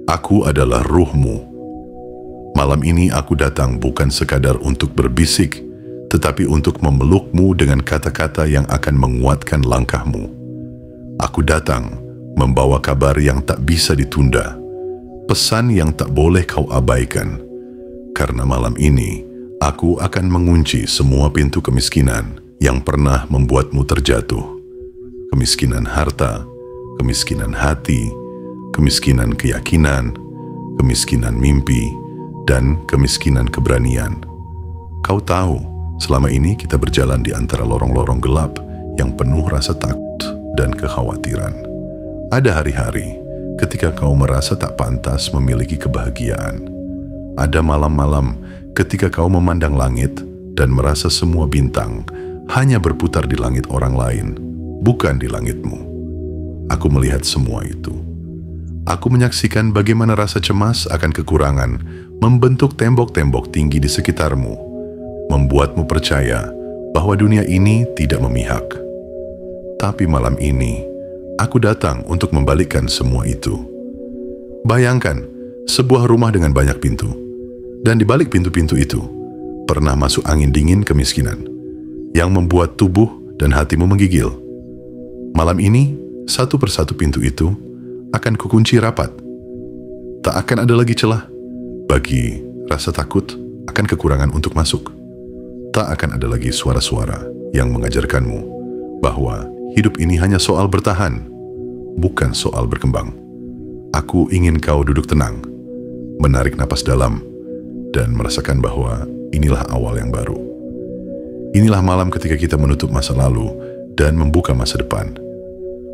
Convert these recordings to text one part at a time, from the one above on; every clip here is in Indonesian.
Aku adalah ruhmu. Malam ini aku datang bukan sekadar untuk berbisik, tetapi untuk memelukmu dengan kata-kata yang akan menguatkan langkahmu. Aku datang membawa kabar yang tak bisa ditunda, pesan yang tak boleh kau abaikan. Karena malam ini, aku akan mengunci semua pintu kemiskinan yang pernah membuatmu terjatuh. Kemiskinan harta, kemiskinan hati, kemiskinan keyakinan, kemiskinan mimpi, dan kemiskinan keberanian. Kau tahu, selama ini kita berjalan di antara lorong-lorong gelap yang penuh rasa takut dan kekhawatiran. Ada hari-hari ketika kau merasa tak pantas memiliki kebahagiaan. Ada malam-malam ketika kau memandang langit dan merasa semua bintang hanya berputar di langit orang lain, bukan di langitmu. Aku melihat semua itu. Aku menyaksikan bagaimana rasa cemas akan kekurangan membentuk tembok-tembok tinggi di sekitarmu, membuatmu percaya bahwa dunia ini tidak memihak. Tapi malam ini, aku datang untuk membalikkan semua itu. Bayangkan, sebuah rumah dengan banyak pintu, dan di balik pintu-pintu itu, pernah masuk angin dingin kemiskinan, yang membuat tubuh dan hatimu menggigil. Malam ini, satu persatu pintu itu akan kukunci rapat. Tak akan ada lagi celah bagi rasa takut akan kekurangan untuk masuk. Tak akan ada lagi suara-suara yang mengajarkanmu bahwa hidup ini hanya soal bertahan, bukan soal berkembang. Aku ingin kau duduk tenang, menarik napas dalam, dan merasakan bahwa inilah awal yang baru. Inilah malam ketika kita menutup masa lalu dan membuka masa depan.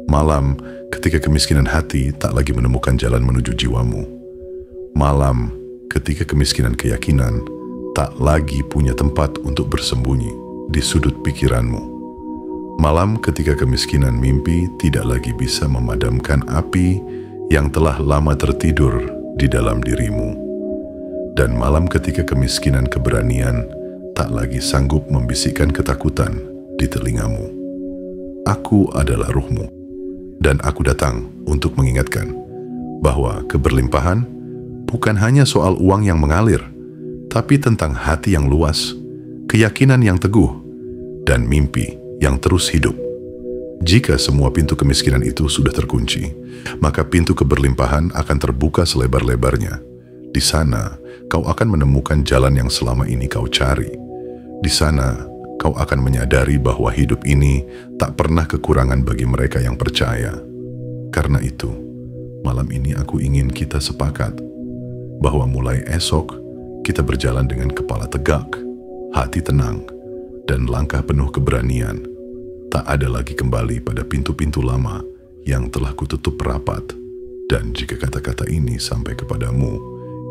Malam ketika kemiskinan hati tak lagi menemukan jalan menuju jiwamu. Malam ketika kemiskinan keyakinan tak lagi punya tempat untuk bersembunyi di sudut pikiranmu. Malam ketika kemiskinan mimpi tidak lagi bisa memadamkan api yang telah lama tertidur di dalam dirimu. Dan malam ketika kemiskinan keberanian tak lagi sanggup membisikkan ketakutan di telingamu. Aku adalah ruhmu. Dan aku datang untuk mengingatkan bahwa keberlimpahan bukan hanya soal uang yang mengalir, tapi tentang hati yang luas, keyakinan yang teguh, dan mimpi yang terus hidup. Jika semua pintu kemiskinan itu sudah terkunci, maka pintu keberlimpahan akan terbuka selebar-lebarnya. Di sana, kau akan menemukan jalan yang selama ini kau cari. Di sana, kau akan menyadari bahwa hidup ini tak pernah kekurangan bagi mereka yang percaya. Karena itu, malam ini aku ingin kita sepakat bahwa mulai esok kita berjalan dengan kepala tegak, hati tenang, dan langkah penuh keberanian. Tak ada lagi kembali pada pintu-pintu lama yang telah kututup rapat. Dan jika kata-kata ini sampai kepadamu,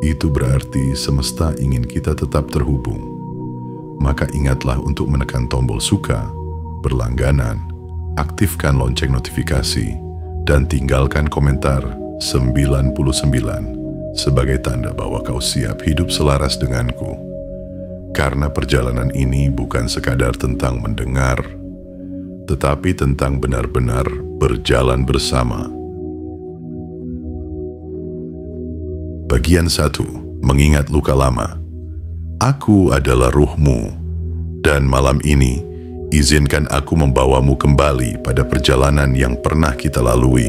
itu berarti semesta ingin kita tetap terhubung. Maka ingatlah untuk menekan tombol suka, berlangganan, aktifkan lonceng notifikasi, dan tinggalkan komentar 99 sebagai tanda bahwa kau siap hidup selaras denganku. Karena perjalanan ini bukan sekadar tentang mendengar, tetapi tentang benar-benar berjalan bersama. Bagian 1. Mengingat luka lama. Aku adalah ruhmu, dan malam ini izinkan aku membawamu kembali pada perjalanan yang pernah kita lalui,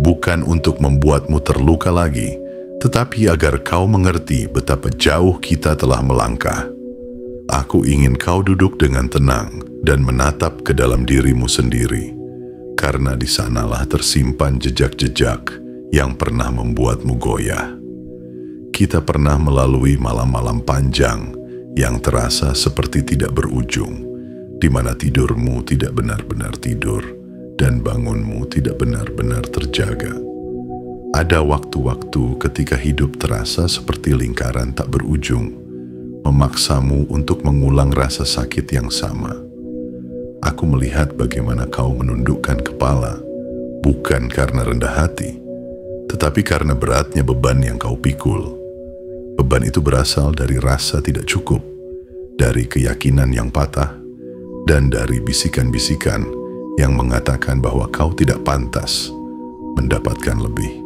bukan untuk membuatmu terluka lagi, tetapi agar kau mengerti betapa jauh kita telah melangkah. Aku ingin kau duduk dengan tenang dan menatap ke dalam dirimu sendiri, karena di sanalah tersimpan jejak-jejak yang pernah membuatmu goyah. Kita pernah melalui malam-malam panjang yang terasa seperti tidak berujung, di mana tidurmu tidak benar-benar tidur dan bangunmu tidak benar-benar terjaga. Ada waktu-waktu ketika hidup terasa seperti lingkaran tak berujung, memaksamu untuk mengulang rasa sakit yang sama. Aku melihat bagaimana kau menundukkan kepala, bukan karena rendah hati, tetapi karena beratnya beban yang kau pikul. Beban itu berasal dari rasa tidak cukup, dari keyakinan yang patah, dan dari bisikan-bisikan yang mengatakan bahwa kau tidak pantas mendapatkan lebih.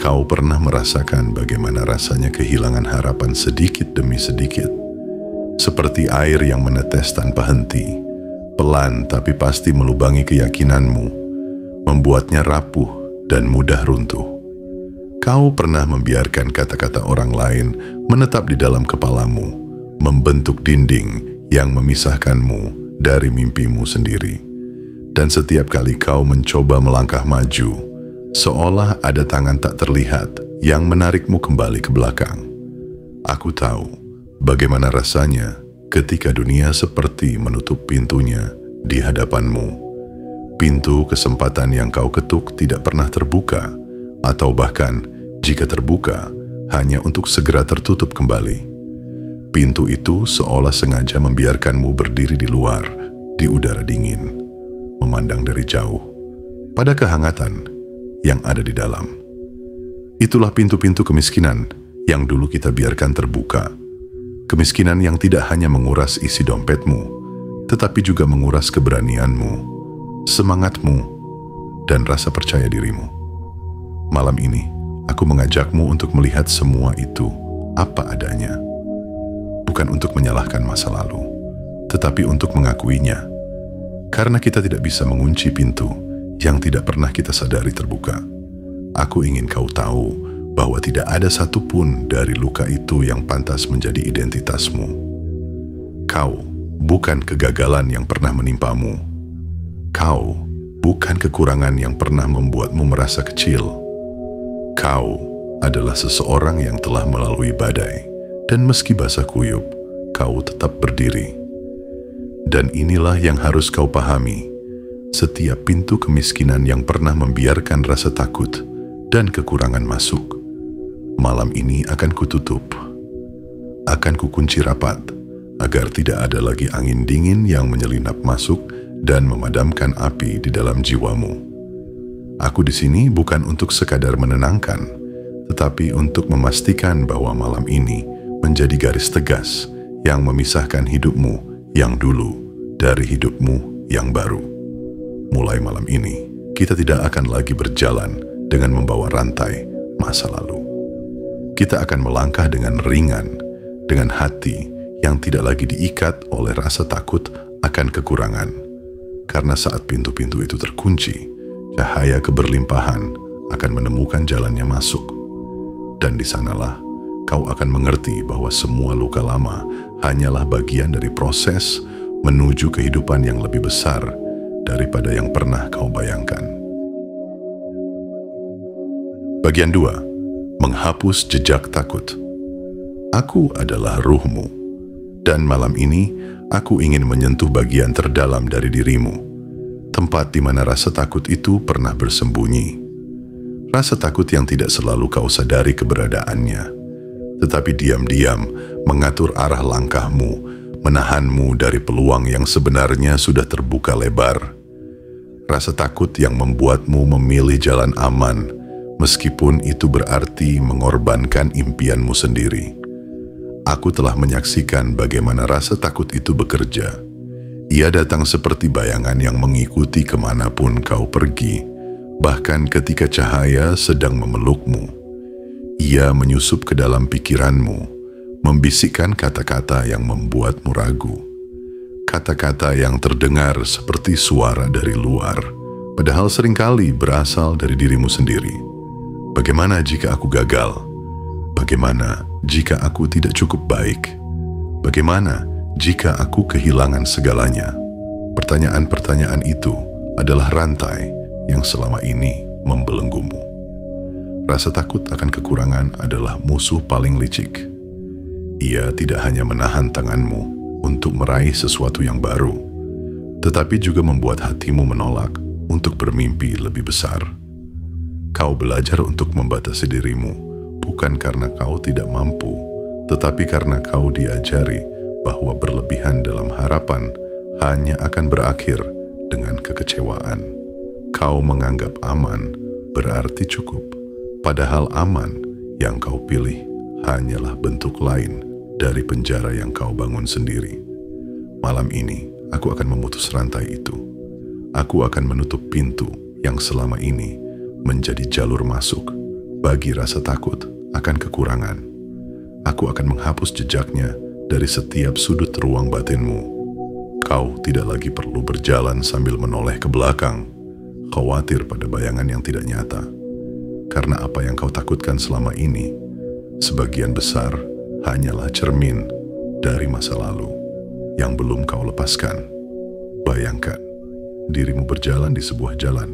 Kau pernah merasakan bagaimana rasanya kehilangan harapan sedikit demi sedikit, seperti air yang menetes tanpa henti, pelan tapi pasti melubangi keyakinanmu, membuatnya rapuh dan mudah runtuh. Kau pernah membiarkan kata-kata orang lain menetap di dalam kepalamu, membentuk dinding yang memisahkanmu dari mimpimu sendiri. Dan setiap kali kau mencoba melangkah maju, seolah ada tangan tak terlihat yang menarikmu kembali ke belakang. Aku tahu bagaimana rasanya ketika dunia seperti menutup pintunya di hadapanmu. Pintu kesempatan yang kau ketuk tidak pernah terbuka, atau bahkan jika terbuka, hanya untuk segera tertutup kembali. Pintu itu seolah sengaja membiarkanmu berdiri di luar, di udara dingin, memandang dari jauh pada kehangatan yang ada di dalam. Itulah pintu-pintu kemiskinan yang dulu kita biarkan terbuka. Kemiskinan yang tidak hanya menguras isi dompetmu, tetapi juga menguras keberanianmu, semangatmu, dan rasa percaya dirimu. Malam ini, aku mengajakmu untuk melihat semua itu apa adanya. Bukan untuk menyalahkan masa lalu, tetapi untuk mengakuinya. Karena kita tidak bisa mengunci pintu yang tidak pernah kita sadari terbuka. Aku ingin kau tahu bahwa tidak ada satupun dari luka itu yang pantas menjadi identitasmu. Kau bukan kegagalan yang pernah menimpamu. Kau bukan kekurangan yang pernah membuatmu merasa kecil. Kau adalah seseorang yang telah melalui badai. Dan meski basah kuyup, kau tetap berdiri. Dan inilah yang harus kau pahami. Setiap pintu kemiskinan yang pernah membiarkan rasa takut dan kekurangan masuk, malam ini akan kututup. Akan kukunci rapat, agar tidak ada lagi angin dingin yang menyelinap masuk dan memadamkan api di dalam jiwamu. Aku di sini bukan untuk sekadar menenangkan, tetapi untuk memastikan bahwa malam ini menjadi garis tegas yang memisahkan hidupmu yang dulu dari hidupmu yang baru. Mulai malam ini, kita tidak akan lagi berjalan dengan membawa rantai masa lalu. Kita akan melangkah dengan ringan, dengan hati yang tidak lagi diikat oleh rasa takut akan kekurangan. Karena saat pintu-pintu itu terkunci, cahaya keberlimpahan akan menemukan jalannya masuk. Dan di sanalah kau akan mengerti bahwa semua luka lama hanyalah bagian dari proses menuju kehidupan yang lebih besar daripada yang pernah kau bayangkan. Bagian 2. Menghapus jejak takut. Aku adalah ruhmu, dan malam ini aku ingin menyentuh bagian terdalam dari dirimu, tempat di mana rasa takut itu pernah bersembunyi. Rasa takut yang tidak selalu kau sadari keberadaannya, tetapi diam-diam mengatur arah langkahmu, menahanmu dari peluang yang sebenarnya sudah terbuka lebar. Rasa takut yang membuatmu memilih jalan aman, meskipun itu berarti mengorbankan impianmu sendiri. Aku telah menyaksikan bagaimana rasa takut itu bekerja. Ia datang seperti bayangan yang mengikuti kemanapun kau pergi, bahkan ketika cahaya sedang memelukmu. Ia menyusup ke dalam pikiranmu, membisikkan kata-kata yang membuatmu ragu. Kata-kata yang terdengar seperti suara dari luar, padahal seringkali berasal dari dirimu sendiri. Bagaimana jika aku gagal? Bagaimana jika aku tidak cukup baik? Bagaimana jika aku kehilangan segalanya? Pertanyaan-pertanyaan itu adalah rantai yang selama ini membelenggumu. Rasa takut akan kekurangan adalah musuh paling licik. Ia tidak hanya menahan tanganmu untuk meraih sesuatu yang baru, tetapi juga membuat hatimu menolak untuk bermimpi lebih besar. Kau belajar untuk membatasi dirimu, bukan karena kau tidak mampu, tetapi karena kau diajari bahwa berlebihan dalam harapan hanya akan berakhir dengan kekecewaan. Kau menganggap aman berarti cukup, padahal aman yang kau pilih hanyalah bentuk lain dari penjara yang kau bangun sendiri. Malam ini, aku akan memutus rantai itu. Aku akan menutup pintu yang selama ini menjadi jalur masuk bagi rasa takut akan kekurangan. Aku akan menghapus jejaknya dari setiap sudut ruang batinmu. Kau tidak lagi perlu berjalan sambil menoleh ke belakang, khawatir pada bayangan yang tidak nyata. Karena apa yang kau takutkan selama ini, sebagian besar hanyalah cermin dari masa lalu yang belum kau lepaskan. Bayangkan dirimu berjalan di sebuah jalan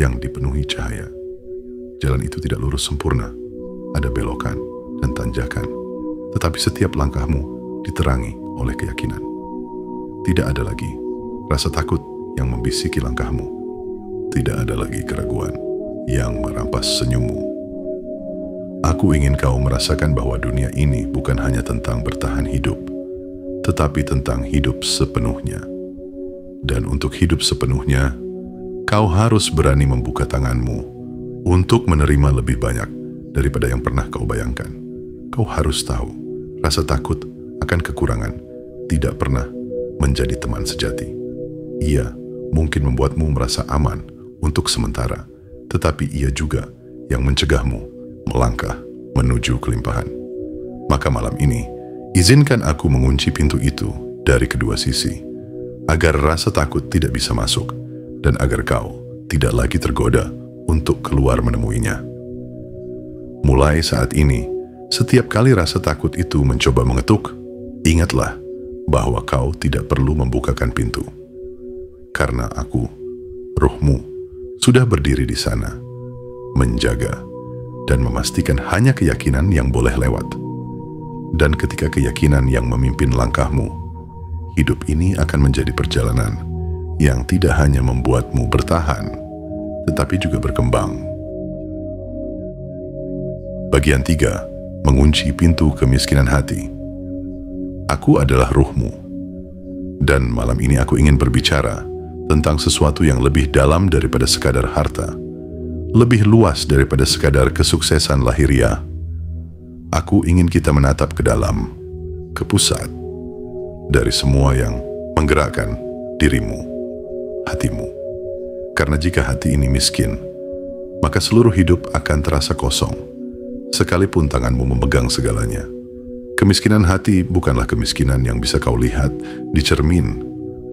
yang dipenuhi cahaya. Jalan itu tidak lurus sempurna, ada belokan dan tanjakan, tetapi setiap langkahmu diterangi oleh keyakinan. Tidak ada lagi rasa takut yang membisiki langkahmu. Tidak ada lagi keraguan yang merampas senyummu. Aku ingin kau merasakan bahwa dunia ini bukan hanya tentang bertahan hidup, tetapi tentang hidup sepenuhnya. Dan untuk hidup sepenuhnya, kau harus berani membuka tanganmu untuk menerima lebih banyak daripada yang pernah kau bayangkan. Kau harus tahu, rasa takut akan kekurangan tidak pernah menjadi teman sejati. Ia mungkin membuatmu merasa aman untuk sementara, tetapi ia juga yang mencegahmu melangkah menuju kelimpahan. Maka malam ini, izinkan aku mengunci pintu itu dari kedua sisi, agar rasa takut tidak bisa masuk, dan agar kau tidak lagi tergoda untuk keluar menemuinya. Mulai saat ini, setiap kali rasa takut itu mencoba mengetuk, ingatlah bahwa kau tidak perlu membukakan pintu. Karena aku, ruhmu, sudah berdiri di sana, menjaga dan memastikan hanya keyakinan yang boleh lewat. Dan ketika keyakinan yang memimpin langkahmu, hidup ini akan menjadi perjalanan yang tidak hanya membuatmu bertahan, tetapi juga berkembang. Bagian 3. Mengunci pintu kemiskinan hati. Aku adalah ruhmu. Dan malam ini aku ingin berbicara tentang sesuatu yang lebih dalam daripada sekadar harta, lebih luas daripada sekadar kesuksesan lahiriah. Aku ingin kita menatap ke dalam, ke pusat, dari semua yang menggerakkan dirimu, hatimu. Karena jika hati ini miskin, maka seluruh hidup akan terasa kosong, sekalipun tanganmu memegang segalanya. Kemiskinan hati bukanlah kemiskinan yang bisa kau lihat di cermin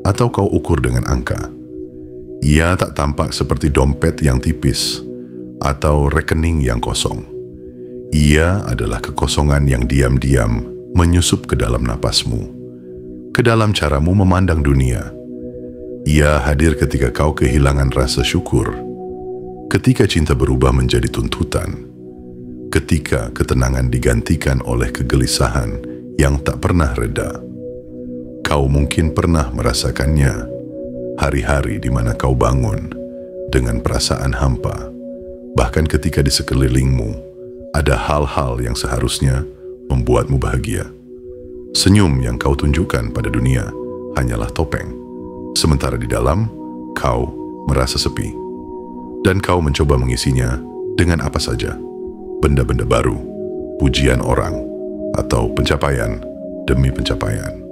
atau kau ukur dengan angka. Ia tak tampak seperti dompet yang tipis atau rekening yang kosong. Ia adalah kekosongan yang diam-diam menyusup ke dalam napasmu, ke dalam caramu memandang dunia. Ia hadir ketika kau kehilangan rasa syukur, ketika cinta berubah menjadi tuntutan, ketika ketenangan digantikan oleh kegelisahan yang tak pernah reda. Kau mungkin pernah merasakannya, hari-hari di mana kau bangun dengan perasaan hampa, bahkan ketika di sekelilingmu ada hal-hal yang seharusnya membuatmu bahagia. Senyum yang kau tunjukkan pada dunia hanyalah topeng, sementara di dalam kau merasa sepi. Dan kau mencoba mengisinya dengan apa saja, benda-benda baru, pujian orang, atau pencapaian demi pencapaian.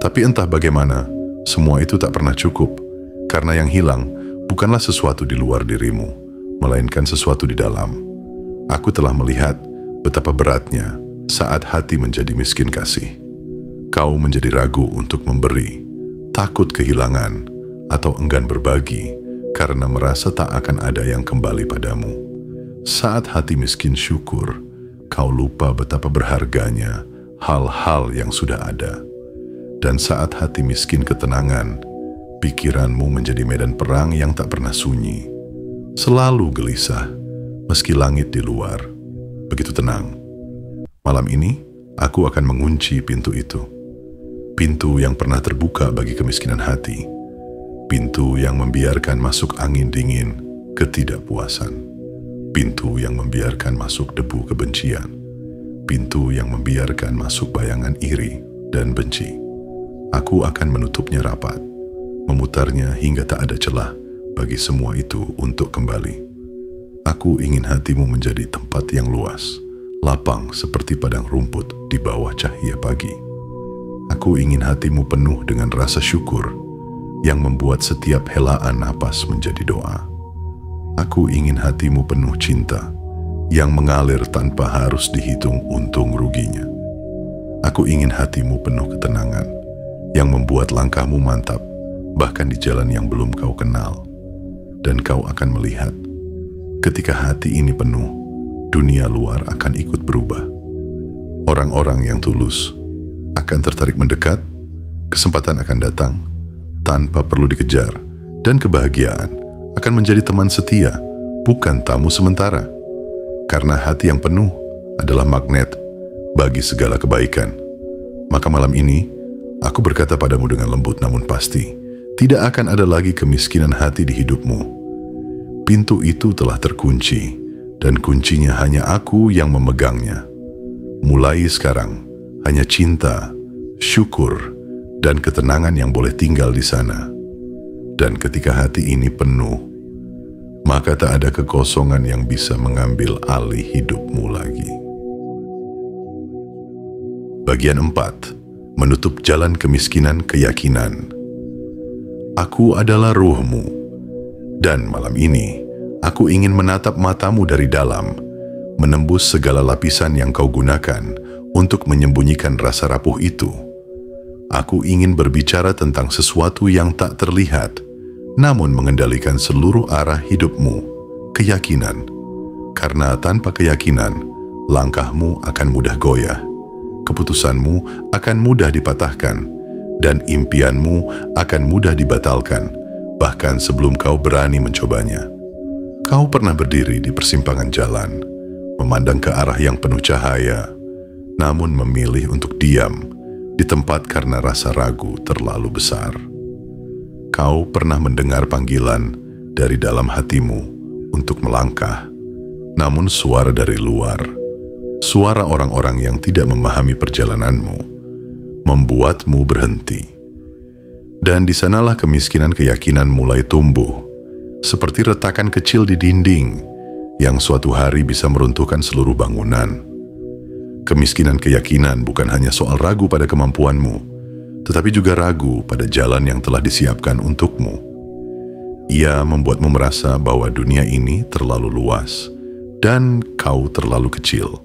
Tapi entah bagaimana, semua itu tak pernah cukup, karena yang hilang bukanlah sesuatu di luar dirimu, melainkan sesuatu di dalam. Aku telah melihat betapa beratnya saat hati menjadi miskin kasih. Kau menjadi ragu untuk memberi, takut kehilangan, atau enggan berbagi karena merasa tak akan ada yang kembali padamu. Saat hati miskin syukur, kau lupa betapa berharganya hal-hal yang sudah ada. Dan saat hati miskin ketenangan, pikiranmu menjadi medan perang yang tak pernah sunyi. Selalu gelisah, meski langit di luar begitu tenang. Malam ini, aku akan mengunci pintu itu. Pintu yang pernah terbuka bagi kemiskinan hati. Pintu yang membiarkan masuk angin dingin ketidakpuasan. Pintu yang membiarkan masuk debu kebencian. Pintu yang membiarkan masuk bayangan iri dan benci. Aku akan menutupnya rapat, memutarnya hingga tak ada celah bagi semua itu untuk kembali. Aku ingin hatimu menjadi tempat yang luas, lapang seperti padang rumput di bawah cahaya pagi. Aku ingin hatimu penuh dengan rasa syukur yang membuat setiap helaan napas menjadi doa. Aku ingin hatimu penuh cinta yang mengalir tanpa harus dihitung untung ruginya. Aku ingin hatimu penuh ketenangan, yang membuat langkahmu mantap, bahkan di jalan yang belum kau kenal. Dan kau akan melihat, ketika hati ini penuh, dunia luar akan ikut berubah. Orang-orang yang tulus akan tertarik mendekat, kesempatan akan datang tanpa perlu dikejar, dan kebahagiaan akan menjadi teman setia, bukan tamu sementara. Karena hati yang penuh adalah magnet bagi segala kebaikan. Maka malam ini, aku berkata padamu dengan lembut namun pasti, tidak akan ada lagi kemiskinan hati di hidupmu. Pintu itu telah terkunci, dan kuncinya hanya aku yang memegangnya. Mulai sekarang, hanya cinta, syukur, dan ketenangan yang boleh tinggal di sana. Dan ketika hati ini penuh, maka tak ada kekosongan yang bisa mengambil alih hidupmu lagi. Bagian 4. Menutup jalan kemiskinan keyakinan. Aku adalah ruhmu. Dan malam ini, aku ingin menatap matamu dari dalam, menembus segala lapisan yang kau gunakan untuk menyembunyikan rasa rapuh itu. Aku ingin berbicara tentang sesuatu yang tak terlihat, namun mengendalikan seluruh arah hidupmu, keyakinan. Karena tanpa keyakinan, langkahmu akan mudah goyah, keputusanmu akan mudah dipatahkan, dan impianmu akan mudah dibatalkan, bahkan sebelum kau berani mencobanya. Kau pernah berdiri di persimpangan jalan, memandang ke arah yang penuh cahaya, namun memilih untuk diam di tempat karena rasa ragu terlalu besar. Kau pernah mendengar panggilan dari dalam hatimu untuk melangkah, namun suara dari luar, suara orang-orang yang tidak memahami perjalananmu, membuatmu berhenti. Dan di sanalah kemiskinan keyakinan mulai tumbuh, seperti retakan kecil di dinding yang suatu hari bisa meruntuhkan seluruh bangunan. Kemiskinan keyakinan bukan hanya soal ragu pada kemampuanmu, tetapi juga ragu pada jalan yang telah disiapkan untukmu. Ia membuatmu merasa bahwa dunia ini terlalu luas dan kau terlalu kecil.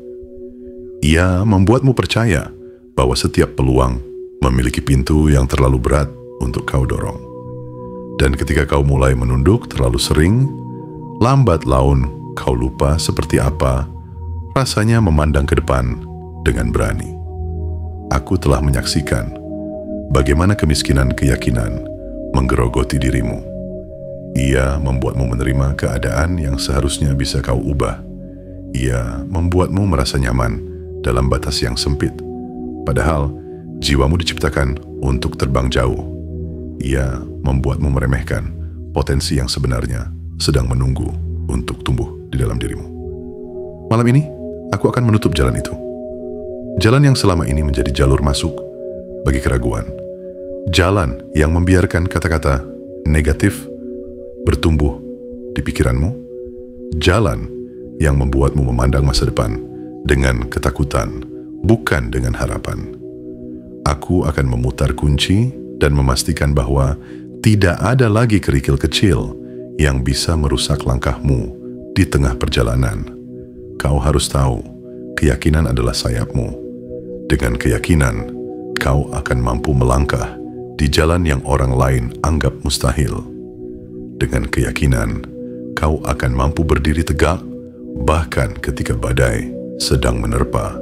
Ia membuatmu percaya bahwa setiap peluang memiliki pintu yang terlalu berat untuk kau dorong. Dan ketika kau mulai menunduk terlalu sering, lambat laun kau lupa seperti apa rasanya memandang ke depan dengan berani. Aku telah menyaksikan bagaimana kemiskinan keyakinan menggerogoti dirimu. Ia membuatmu menerima keadaan yang seharusnya bisa kau ubah. Ia membuatmu merasa nyaman dalam batas yang sempit, padahal jiwamu diciptakan untuk terbang jauh. Ia membuatmu meremehkan potensi yang sebenarnya sedang menunggu untuk tumbuh di dalam dirimu. Malam ini, aku akan menutup jalan itu. Jalan yang selama ini menjadi jalur masuk bagi keraguan. Jalan yang membiarkan kata-kata negatif bertumbuh di pikiranmu. Jalan yang membuatmu memandang masa depan dengan ketakutan, bukan dengan harapan. Aku akan memutar kunci dan memastikan bahwa tidak ada lagi kerikil kecil yang bisa merusak langkahmu di tengah perjalanan. Kau harus tahu, keyakinan adalah sayapmu. Dengan keyakinan, kau akan mampu melangkah di jalan yang orang lain anggap mustahil. Dengan keyakinan, kau akan mampu berdiri tegak, bahkan ketika badai sedang menerpa.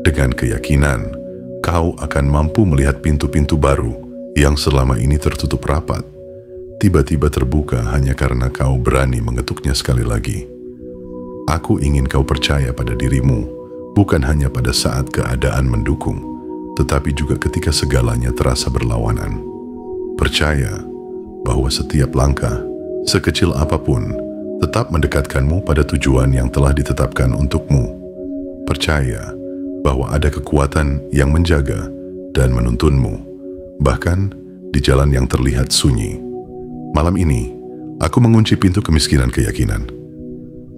Dengan keyakinan, kau akan mampu melihat pintu-pintu baru yang selama ini tertutup rapat, tiba-tiba terbuka hanya karena kau berani mengetuknya sekali lagi. Aku ingin kau percaya pada dirimu, bukan hanya pada saat keadaan mendukung, tetapi juga ketika segalanya terasa berlawanan. Percaya bahwa setiap langkah, sekecil apapun, tetap mendekatkanmu pada tujuan yang telah ditetapkan untukmu. Percaya bahwa ada kekuatan yang menjaga dan menuntunmu, bahkan di jalan yang terlihat sunyi. Malam ini, aku mengunci pintu kemiskinan keyakinan.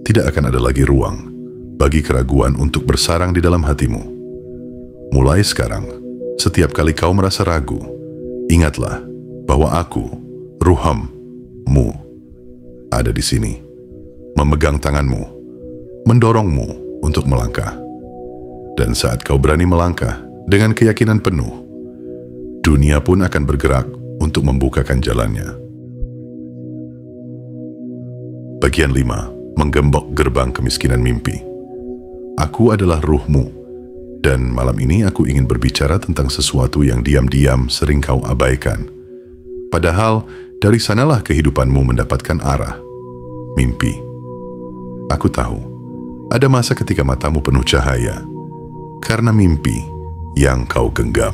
Tidak akan ada lagi ruang bagi keraguan untuk bersarang di dalam hatimu. Mulai sekarang, setiap kali kau merasa ragu, ingatlah bahwa aku, Ruhammu, ada di sini, memegang tanganmu, mendorongmu untuk melangkah. Dan saat kau berani melangkah dengan keyakinan penuh, dunia pun akan bergerak untuk membukakan jalannya. Bagian 5. Menggembok gerbang kemiskinan mimpi. Aku adalah ruhmu, dan malam ini aku ingin berbicara tentang sesuatu yang diam-diam sering kau abaikan. Padahal dari sanalah kehidupanmu mendapatkan arah. Mimpi. Aku tahu, ada masa ketika matamu penuh cahaya, karena mimpi yang kau genggam.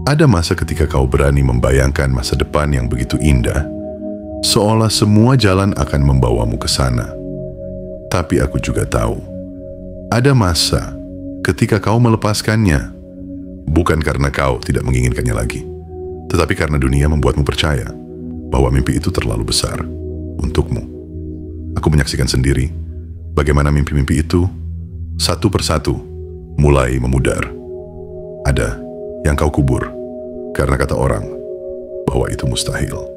Ada masa ketika kau berani membayangkan masa depan yang begitu indah, seolah semua jalan akan membawamu ke sana. Tapi aku juga tahu, ada masa ketika kau melepaskannya, bukan karena kau tidak menginginkannya lagi, tetapi karena dunia membuatmu percaya bahwa mimpi itu terlalu besar untukmu. Aku menyaksikan sendiri bagaimana mimpi-mimpi itu satu persatu mulai memudar. Ada yang kau kubur karena kata orang bahwa itu mustahil.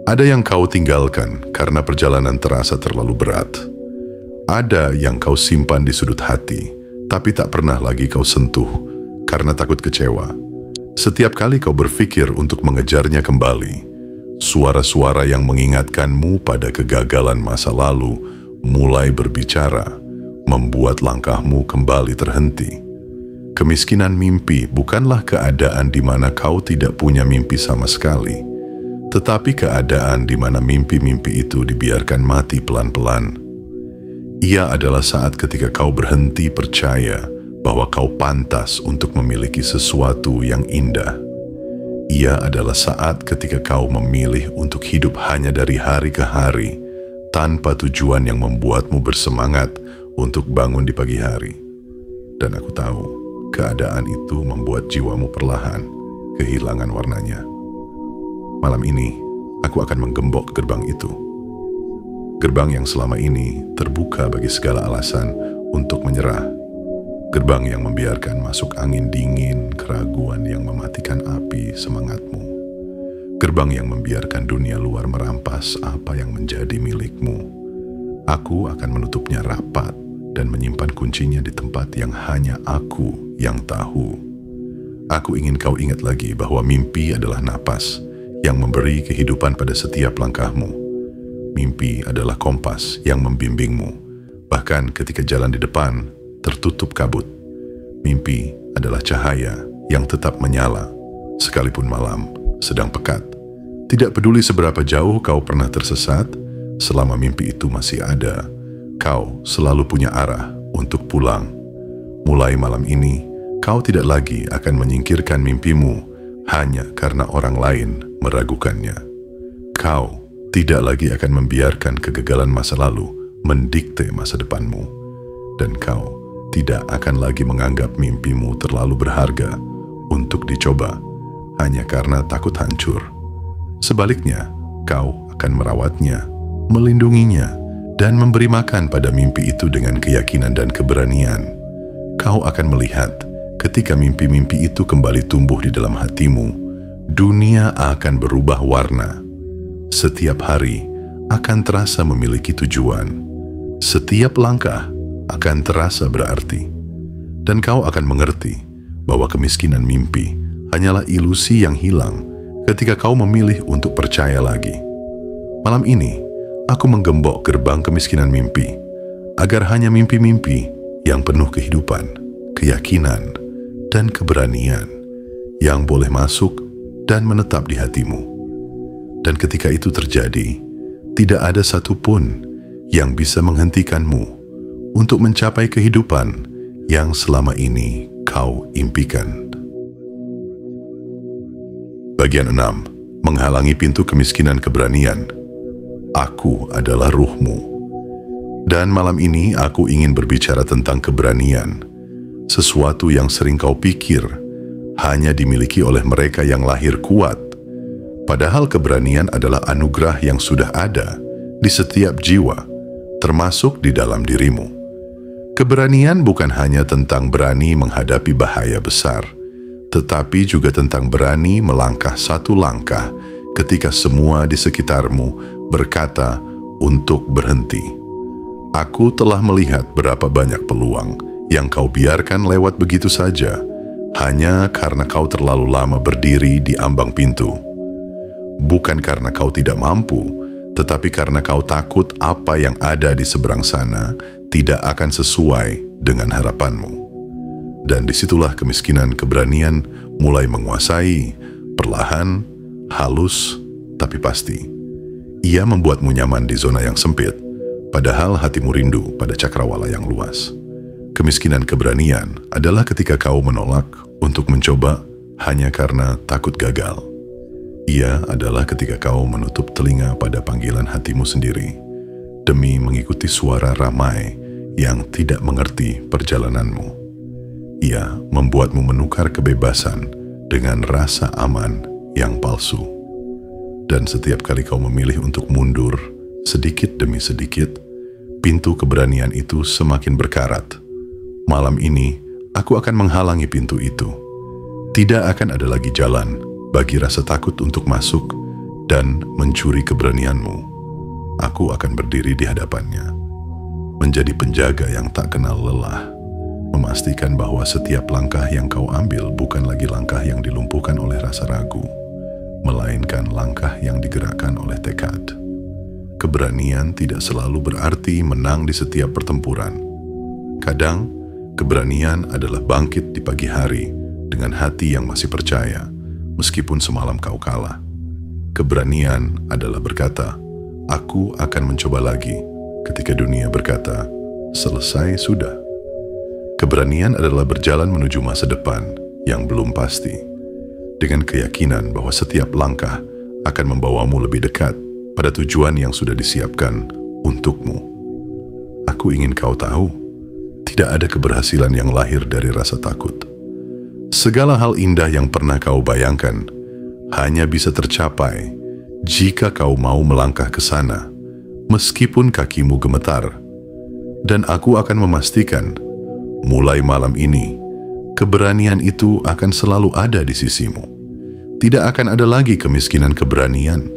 Ada yang kau tinggalkan karena perjalanan terasa terlalu berat. Ada yang kau simpan di sudut hati, tapi tak pernah lagi kau sentuh karena takut kecewa. Setiap kali kau berpikir untuk mengejarnya kembali, suara-suara yang mengingatkanmu pada kegagalan masa lalu mulai berbicara, membuat langkahmu kembali terhenti. Kemiskinan mimpi bukanlah keadaan di mana kau tidak punya mimpi sama sekali, tetapi keadaan di mana mimpi-mimpi itu dibiarkan mati pelan-pelan. Ia adalah saat ketika kau berhenti percaya bahwa kau pantas untuk memiliki sesuatu yang indah. Ia adalah saat ketika kau memilih untuk hidup hanya dari hari ke hari, tanpa tujuan yang membuatmu bersemangat untuk bangun di pagi hari. Dan aku tahu, keadaan itu membuat jiwamu perlahan kehilangan warnanya. Malam ini, aku akan menggembok gerbang itu. Gerbang yang selama ini terbuka bagi segala alasan untuk menyerah. Gerbang yang membiarkan masuk angin dingin, keraguan yang mematikan api semangatmu. Gerbang yang membiarkan dunia luar merampas apa yang menjadi milikmu. Aku akan menutupnya rapat dan menyimpan kuncinya di tempat yang hanya aku yang tahu. Aku ingin kau ingat lagi bahwa mimpi adalah napas yang memberi kehidupan pada setiap langkahmu. Mimpi adalah kompas yang membimbingmu, bahkan ketika jalan di depan tertutup kabut. Mimpi adalah cahaya yang tetap menyala, sekalipun malam sedang pekat. Tidak peduli seberapa jauh kau pernah tersesat, selama mimpi itu masih ada, kau selalu punya arah untuk pulang. Mulai malam ini, kau tidak lagi akan menyingkirkan mimpimu hanya karena orang lain meragukannya. Kau tidak lagi akan membiarkan kegagalan masa lalu mendikte masa depanmu. Dan kau tidak akan lagi menganggap mimpimu terlalu berharga untuk dicoba hanya karena takut hancur. Sebaliknya, kau akan merawatnya, melindunginya, dan memberi makan pada mimpi itu dengan keyakinan dan keberanian. Kau akan melihat ketika mimpi-mimpi itu kembali tumbuh di dalam hatimu, dunia akan berubah warna. Setiap hari akan terasa memiliki tujuan. Setiap langkah akan terasa berarti. Dan kau akan mengerti bahwa kemiskinan mimpi hanyalah ilusi yang hilang ketika kau memilih untuk percaya lagi. Malam ini, aku menggembok gerbang kemiskinan mimpi, agar hanya mimpi-mimpi yang penuh kehidupan, keyakinan, dan keberanian yang boleh masuk dan menetap di hatimu. Dan ketika itu terjadi, tidak ada satupun yang bisa menghentikanmu untuk mencapai kehidupan yang selama ini kau impikan. Bagian 6. Menghalangi pintu kemiskinan keberanian. Aku adalah ruhmu. Dan malam ini aku ingin berbicara tentang keberanian, sesuatu yang sering kau pikir hanya dimiliki oleh mereka yang lahir kuat. Padahal keberanian adalah anugerah yang sudah ada di setiap jiwa, termasuk di dalam dirimu. Keberanian bukan hanya tentang berani menghadapi bahaya besar, tetapi juga tentang berani melangkah satu langkah ketika semua di sekitarmu berkata untuk berhenti. Aku telah melihat berapa banyak peluang yang kau biarkan lewat begitu saja, hanya karena kau terlalu lama berdiri di ambang pintu. Bukan karena kau tidak mampu, tetapi karena kau takut apa yang ada di seberang sana tidak akan sesuai dengan harapanmu. Dan disitulah kemiskinan keberanian mulai menguasai, perlahan, halus, tapi pasti. Ia membuatmu nyaman di zona yang sempit, padahal hatimu rindu pada cakrawala yang luas. Kemiskinan keberanian adalah ketika kau menolak untuk mencoba hanya karena takut gagal. Ia adalah ketika kau menutup telinga pada panggilan hatimu sendiri, demi mengikuti suara ramai yang tidak mengerti perjalananmu. Ia membuatmu menukar kebebasan dengan rasa aman yang palsu. Dan setiap kali kau memilih untuk mundur, sedikit demi sedikit, pintu keberanian itu semakin berkarat. Malam ini, aku akan menghalangi pintu itu. Tidak akan ada lagi jalan bagi rasa takut untuk masuk dan mencuri keberanianmu. Aku akan berdiri di hadapannya, menjadi penjaga yang tak kenal lelah, memastikan bahwa setiap langkah yang kau ambil bukan lagi langkah yang dilumpuhkan oleh rasa ragu, melainkan langkah yang digerakkan oleh tekad. Keberanian tidak selalu berarti menang di setiap pertempuran. Kadang, keberanian adalah bangkit di pagi hari dengan hati yang masih percaya, meskipun semalam kau kalah. Keberanian adalah berkata, "Aku akan mencoba lagi," ketika dunia berkata, "Selesai sudah." Keberanian adalah berjalan menuju masa depan yang belum pasti, dengan keyakinan bahwa setiap langkah akan membawamu lebih dekat pada tujuan yang sudah disiapkan untukmu. Aku ingin kau tahu, tidak ada keberhasilan yang lahir dari rasa takut. Segala hal indah yang pernah kau bayangkan hanya bisa tercapai jika kau mau melangkah ke sana, meskipun kakimu gemetar. Dan aku akan memastikan, mulai malam ini, keberanian itu akan selalu ada di sisimu. Tidak akan ada lagi kemiskinan keberanian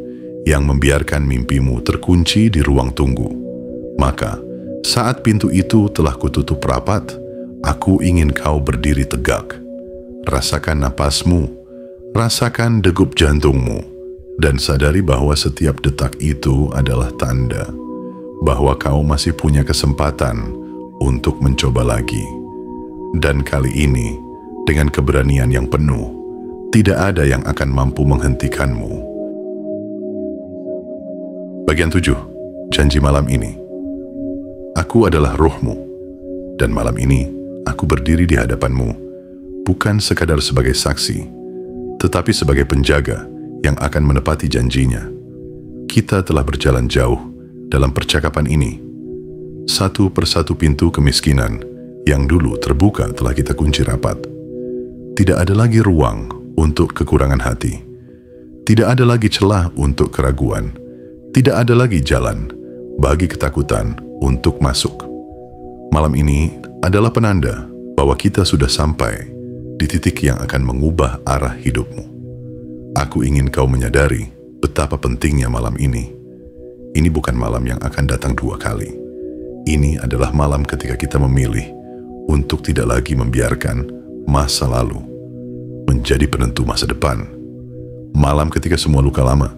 yang membiarkan mimpimu terkunci di ruang tunggu. Maka, saat pintu itu telah kututup rapat, aku ingin kau berdiri tegak. Rasakan napasmu, rasakan degup jantungmu, dan sadari bahwa setiap detak itu adalah tanda bahwa kau masih punya kesempatan untuk mencoba lagi. Dan kali ini, dengan keberanian yang penuh, tidak ada yang akan mampu menghentikanmu. Bagian 7, janji malam ini. Aku adalah rohmu, dan malam ini aku berdiri di hadapanmu, bukan sekadar sebagai saksi, tetapi sebagai penjaga yang akan menepati janjinya. Kita telah berjalan jauh dalam percakapan ini. Satu persatu pintu kemiskinan yang dulu terbuka telah kita kunci rapat. Tidak ada lagi ruang untuk kekurangan hati. Tidak ada lagi celah untuk keraguan. Tidak ada lagi jalan bagi ketakutan untuk masuk. Malam ini adalah penanda bahwa kita sudah sampai di titik yang akan mengubah arah hidupmu. Aku ingin kau menyadari betapa pentingnya malam ini. Ini bukan malam yang akan datang 2 kali. Ini adalah malam ketika kita memilih untuk tidak lagi membiarkan masa lalu menjadi penentu masa depan. Malam ketika semua luka lama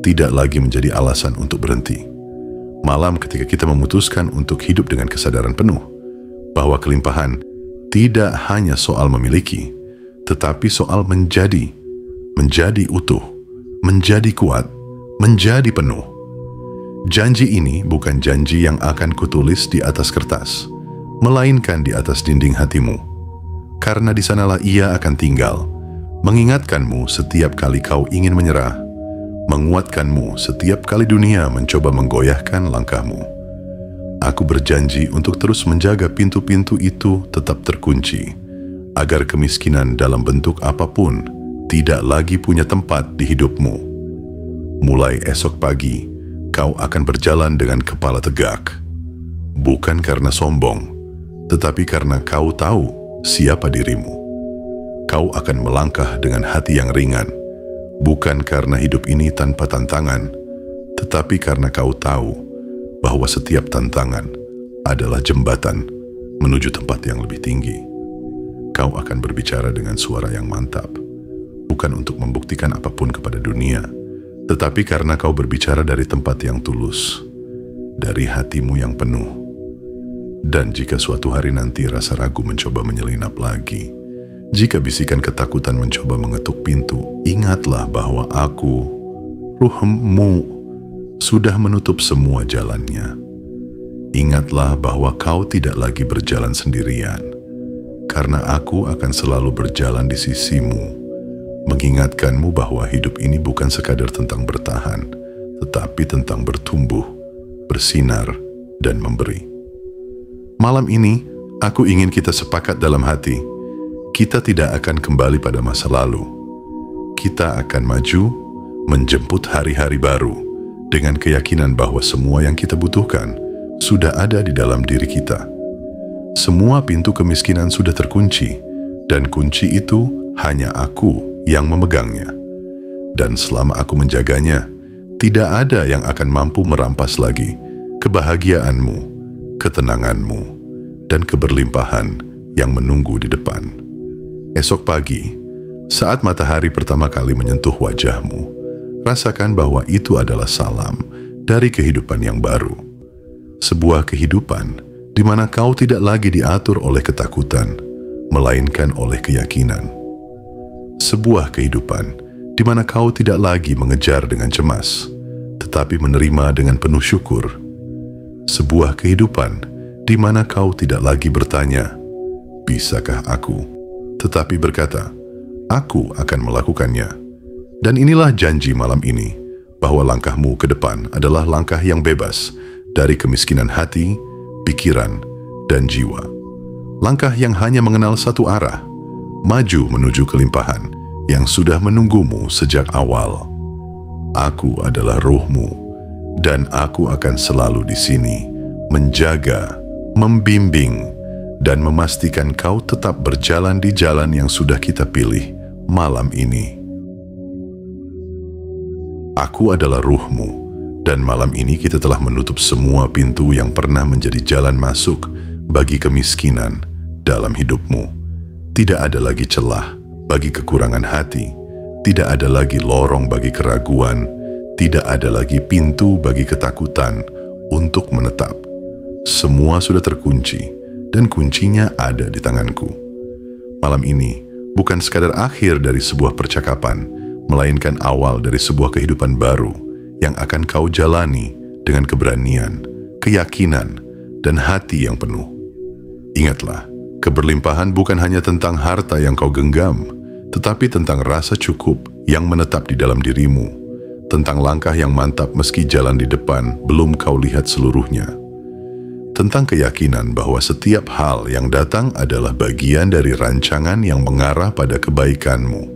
tidak lagi menjadi alasan untuk berhenti. Malam ketika kita memutuskan untuk hidup dengan kesadaran penuh bahwa kelimpahan tidak hanya soal memiliki, tetapi soal menjadi utuh, menjadi kuat, menjadi penuh. Janji ini bukan janji yang akan kutulis di atas kertas, melainkan di atas dinding hatimu. Karena di sanalah ia akan tinggal, mengingatkanmu setiap kali kau ingin menyerah, menguatkanmu setiap kali dunia mencoba menggoyahkan langkahmu. Aku berjanji untuk terus menjaga pintu-pintu itu tetap terkunci, agar kemiskinan dalam bentuk apapun tidak lagi punya tempat di hidupmu. Mulai esok pagi, kau akan berjalan dengan kepala tegak, bukan karena sombong, tetapi karena kau tahu siapa dirimu. Kau akan melangkah dengan hati yang ringan, bukan karena hidup ini tanpa tantangan, tetapi karena kau tahu bahwa setiap tantangan adalah jembatan menuju tempat yang lebih tinggi. Kau akan berbicara dengan suara yang mantap, bukan untuk membuktikan apapun kepada dunia, tetapi karena kau berbicara dari tempat yang tulus, dari hatimu yang penuh. Dan jika suatu hari nanti rasa ragu mencoba menyelinap lagi, jika bisikan ketakutan mencoba mengetuk pintu, ingatlah bahwa aku, ruhmu, sudah menutup semua jalannya. Ingatlah bahwa kau tidak lagi berjalan sendirian, karena aku akan selalu berjalan di sisimu, mengingatkanmu bahwa hidup ini bukan sekadar tentang bertahan, tetapi tentang bertumbuh, bersinar, dan memberi. Malam ini, aku ingin kita sepakat dalam hati. Kita tidak akan kembali pada masa lalu. Kita akan maju, menjemput hari-hari baru, dengan keyakinan bahwa semua yang kita butuhkan sudah ada di dalam diri kita. Semua pintu kemiskinan sudah terkunci, dan kunci itu hanya aku yang memegangnya. Dan selama aku menjaganya, tidak ada yang akan mampu merampas lagi kebahagiaanmu, ketenanganmu, dan keberlimpahan yang menunggu di depan. Esok pagi, saat matahari pertama kali menyentuh wajahmu, rasakan bahwa itu adalah salam dari kehidupan yang baru. Sebuah kehidupan di mana kau tidak lagi diatur oleh ketakutan, melainkan oleh keyakinan. Sebuah kehidupan di mana kau tidak lagi mengejar dengan cemas, tetapi menerima dengan penuh syukur. Sebuah kehidupan di mana kau tidak lagi bertanya, bisakah aku? Tetapi berkata, aku akan melakukannya. Dan inilah janji malam ini, bahwa langkahmu ke depan adalah langkah yang bebas dari kemiskinan hati, pikiran, dan jiwa. Langkah yang hanya mengenal satu arah, maju menuju kelimpahan yang sudah menunggumu sejak awal. Aku adalah ruhmu, dan aku akan selalu di sini, menjaga, membimbing, dan memastikan kau tetap berjalan di jalan yang sudah kita pilih malam ini. Aku adalah ruhmu, dan malam ini kita telah menutup semua pintu yang pernah menjadi jalan masuk bagi kemiskinan dalam hidupmu. Tidak ada lagi celah bagi kekurangan hati, tidak ada lagi lorong bagi keraguan, tidak ada lagi pintu bagi ketakutan untuk menetap. Semua sudah terkunci, dan kuncinya ada di tanganku. Malam ini bukan sekadar akhir dari sebuah percakapan, melainkan awal dari sebuah kehidupan baru yang akan kau jalani dengan keberanian, keyakinan, dan hati yang penuh. Ingatlah, keberlimpahan bukan hanya tentang harta yang kau genggam, tetapi tentang rasa cukup yang menetap di dalam dirimu, tentang langkah yang mantap meski jalan di depan belum kau lihat seluruhnya, tentang keyakinan bahwa setiap hal yang datang adalah bagian dari rancangan yang mengarah pada kebaikanmu.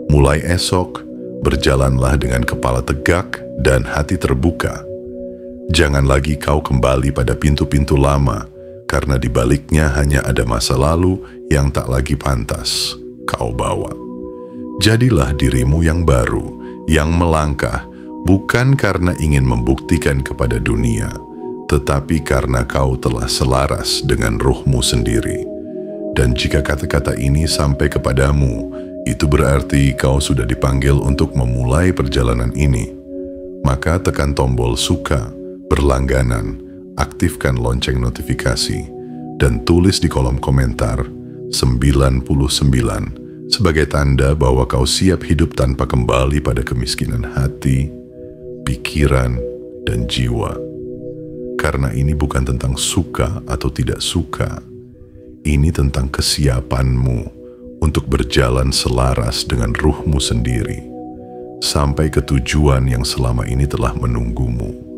Mulai esok, berjalanlah dengan kepala tegak dan hati terbuka. Jangan lagi kau kembali pada pintu-pintu lama, karena di baliknya hanya ada masa lalu yang tak lagi pantas kau bawa. Jadilah dirimu yang baru, yang melangkah, bukan karena ingin membuktikan kepada dunia, tetapi karena kau telah selaras dengan ruhmu sendiri. Dan jika kata-kata ini sampai kepadamu, itu berarti kau sudah dipanggil untuk memulai perjalanan ini. Maka tekan tombol suka, berlangganan, aktifkan lonceng notifikasi, dan tulis di kolom komentar 99 sebagai tanda bahwa kau siap hidup tanpa kembali pada kemiskinan hati, pikiran, dan jiwa. Karena ini bukan tentang suka atau tidak suka, ini tentang kesiapanmu untuk berjalan selaras dengan ruhmu sendiri, sampai ke tujuan yang selama ini telah menunggumu.